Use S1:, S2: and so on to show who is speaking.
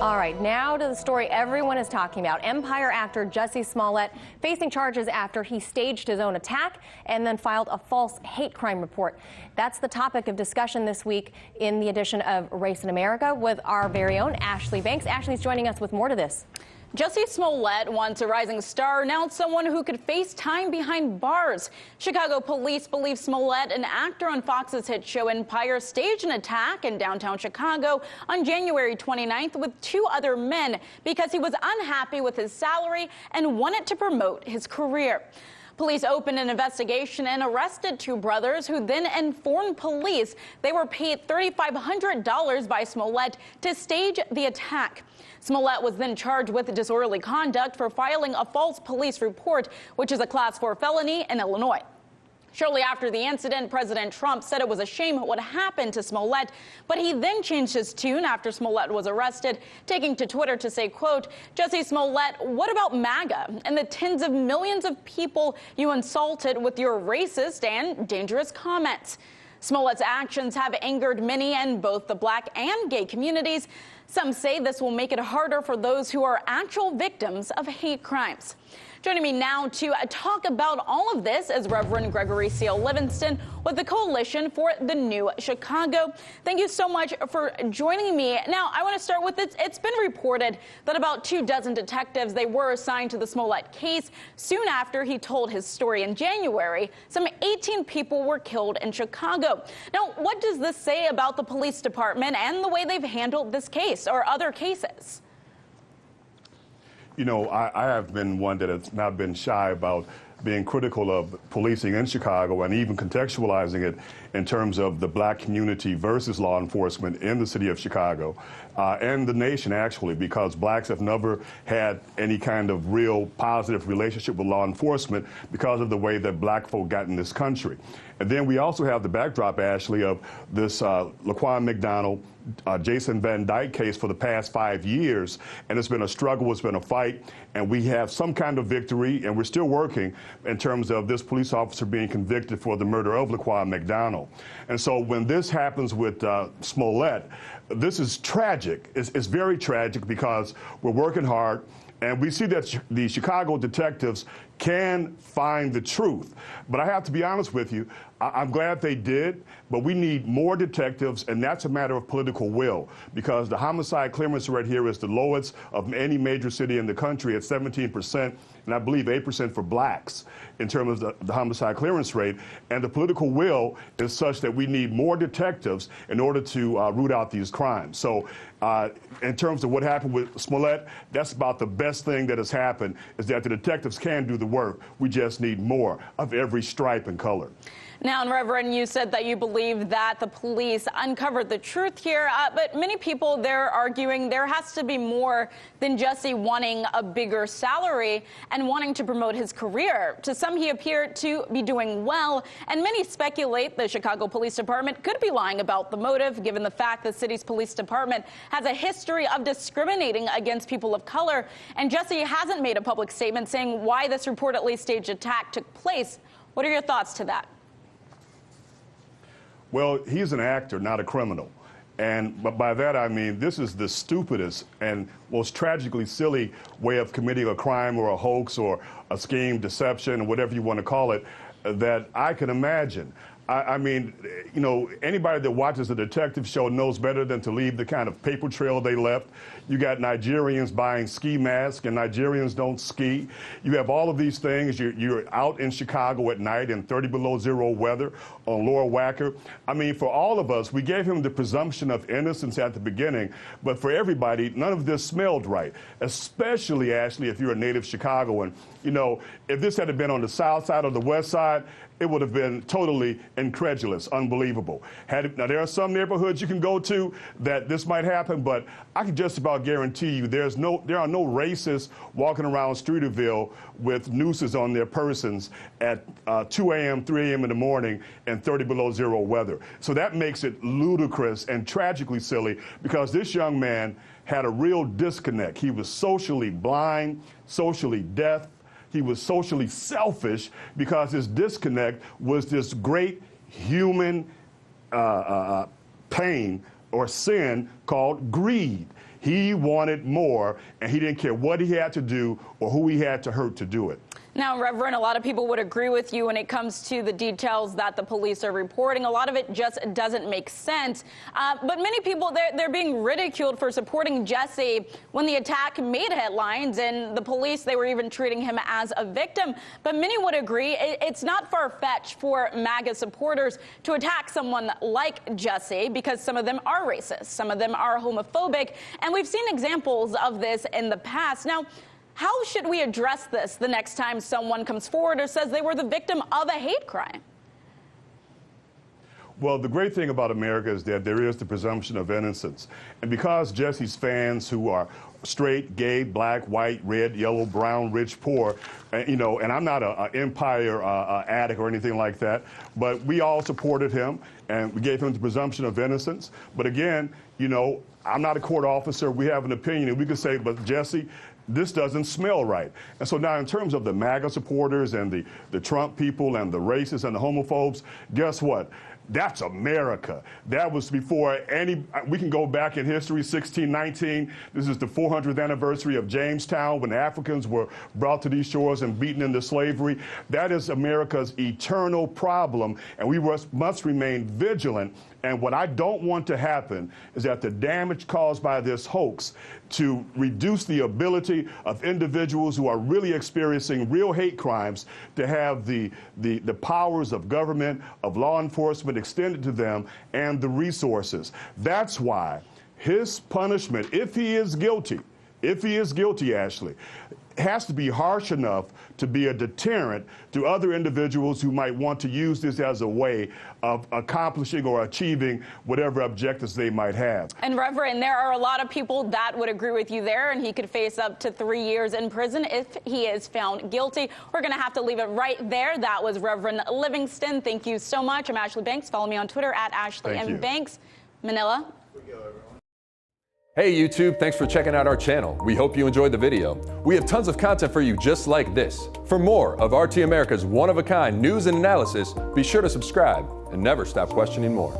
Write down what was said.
S1: All right, now to the story everyone is talking about. Empire actor Jussie Smollett facing charges after he staged his own attack and then filed a false hate crime report. That's the topic of discussion this week in the edition of Race in America with our very own Ashlee Banks. Ashlee's joining us with more to this.
S2: Jussie Smollett, once a rising star, now someone who could face time behind bars. Chicago police believe Smollett, an actor on Fox's hit show Empire, staged an attack in downtown Chicago on January 29th with two other men because he was unhappy with his salary and wanted to promote his career. Police opened an investigation and arrested two brothers who then informed police they were paid $3,500 by Smollett to stage the attack. Smollett was then charged with disorderly conduct for filing a false police report, which is a Class 4 felony in Illinois. Shortly after the incident, President Trump said it was a shame what happened to Smollett, but he then changed his tune after Smollett was arrested, taking to Twitter to say, quote, "Jussie Smollett, what about MAGA and the tens of millions of people you insulted with your racist and dangerous comments?" Smollett's actions have angered many in both the black and gay communities. Some say this will make it harder for those who are actual victims of hate crimes. Joining me now to talk about all of this is Reverend Gregory C.L. Livingston with the Coalition for the New Chicago. Thank you so much for joining me. Now, I want to start with this. It's been reported that about 24 detectives, they were assigned to the Smollett case soon after he told his story in January. Some 18 people were killed in Chicago. Now, what does this say about the police department and the way they've handled this case or other cases?
S3: You know, I have been one that has not been shy about being critical of policing in Chicago and even contextualizing it in terms of the black community versus law enforcement in the city of Chicago and the nation, actually, because blacks have never had any kind of real positive relationship with law enforcement because of the way that black folk got in this country. And then we also have the backdrop, Ashlee, of this Laquan McDonald, Jason Van Dyke case for the past 5 years, and it's been a struggle, it's been a fight, and we have some kind of victory, and we're still working in terms of this police officer being convicted for the murder of Laquan McDonald. And so when this happens with Smollett, this is tragic. It's very tragic because we're working hard, and we see that the Chicago detectives can find the truth. But I have to be honest with you, I'm glad they did, but we need more detectives, and that's a matter of political will, because the homicide clearance rate here is the lowest of any major city in the country at 17%, and I believe 8% for blacks in terms of the homicide clearance rate. And the political will is such that we need more detectives in order to root out these crimes. So in terms of what happened with Smollett, that's about the best thing that has happened, is that the detectives can do the work. We just need more of every stripe and color.
S2: Now, and Reverend, you said that you believe that the police uncovered the truth here, but many people, they're arguing there has to be more than Jussie wanting a bigger salary and wanting to promote his career. To some, he appeared to be doing well, and many speculate the Chicago Police Department could be lying about the motive, given the fact the city's police department has a history of discriminating against people of color, and Jussie hasn't made a public statement saying why this reportedly staged attack took place. What are your thoughts to that?
S3: Well, he's an actor, not a criminal. But by that I mean this is the stupidest and most tragically silly way of committing a crime or a hoax or a scheme, deception, or whatever you want to call it, that I can imagine. I mean, you know, anybody that watches a detective show knows better than to leave the kind of paper trail they left. You got Nigerians buying ski masks, and Nigerians don't ski. You have all of these things. You're out in Chicago at night in 30 below zero weather on Laura Wacker. I mean, for all of us, we gave him the presumption of innocence at the beginning, but for everybody, none of this smelled right, especially, Ashlee, if you're a native Chicagoan. You know, if this had been on the south side or the west side, it would have been totally incredulous, unbelievable. Now, there are some neighborhoods you can go to that this might happen, but I can just about guarantee you there are no racists walking around Streeterville with nooses on their persons at 2 a.m., 3 a.m. in the morning in 30 below zero weather. So that makes it ludicrous and tragically silly, because this young man had a real disconnect. He was socially blind, socially deaf. He was socially selfish because his disconnect was this great human pain or sin called greed. He wanted more, and he didn't care what he had to do or who he had to hurt to do it.
S2: Now, Reverend, a lot of people would agree with you when it comes to the details that the police are reporting. A lot of it just doesn't make sense. But many people, they're being ridiculed for supporting Jussie when the attack made headlines, and the police, they were even treating him as a victim. But many would agree it's not far-fetched for MAGA supporters to attack someone like Jussie, because some of them are racist, some of them are homophobic, and we've seen examples of this in the past. Now, how should we address this the next time someone comes forward or says they were the victim of a hate crime?
S3: Well, the great thing about America is that there is the presumption of innocence. And because Jussie's fans who are straight, gay, black, white, red, yellow, brown, rich, poor, and I'm not an Empire addict or anything like that, but we all supported him and we gave him the presumption of innocence. But again, I'm not a court officer. We have an opinion, and we could say, but Jussie, this doesn't smell right. And so now in terms of the MAGA supporters and the Trump people and the racists and the homophobes, guess what? That's America. That was before we can go back in history, 1619. This is the 400th anniversary of Jamestown, when the Africans were brought to these shores and beaten into slavery. That is America's eternal problem, and we must remain vigilant. And what I don't want to happen is that the damage caused by this hoax to reduce the ability of individuals who are really experiencing real hate crimes to have the powers of government, of law enforcement extended to them, and the resources. That's why his punishment, if he is guilty, Ashlee, has to be harsh enough to be a deterrent to other individuals who might want to use this as a way of accomplishing or achieving whatever objectives they might have.
S2: And Reverend, there are a lot of people that would agree with you there, and he could face up to 3 years in prison if he is found guilty. We're going to have to leave it right there. That was Reverend Livingston. Thank you so much. I'm Ashlee Banks. Follow me on Twitter at Ashlee M. Banks. Manila.
S4: Hey YouTube, thanks for checking out our channel. We hope you enjoyed the video. We have tons of content for you just like this. For more of RT America's one-of-a-kind news and analysis, be sure to subscribe and never stop questioning more.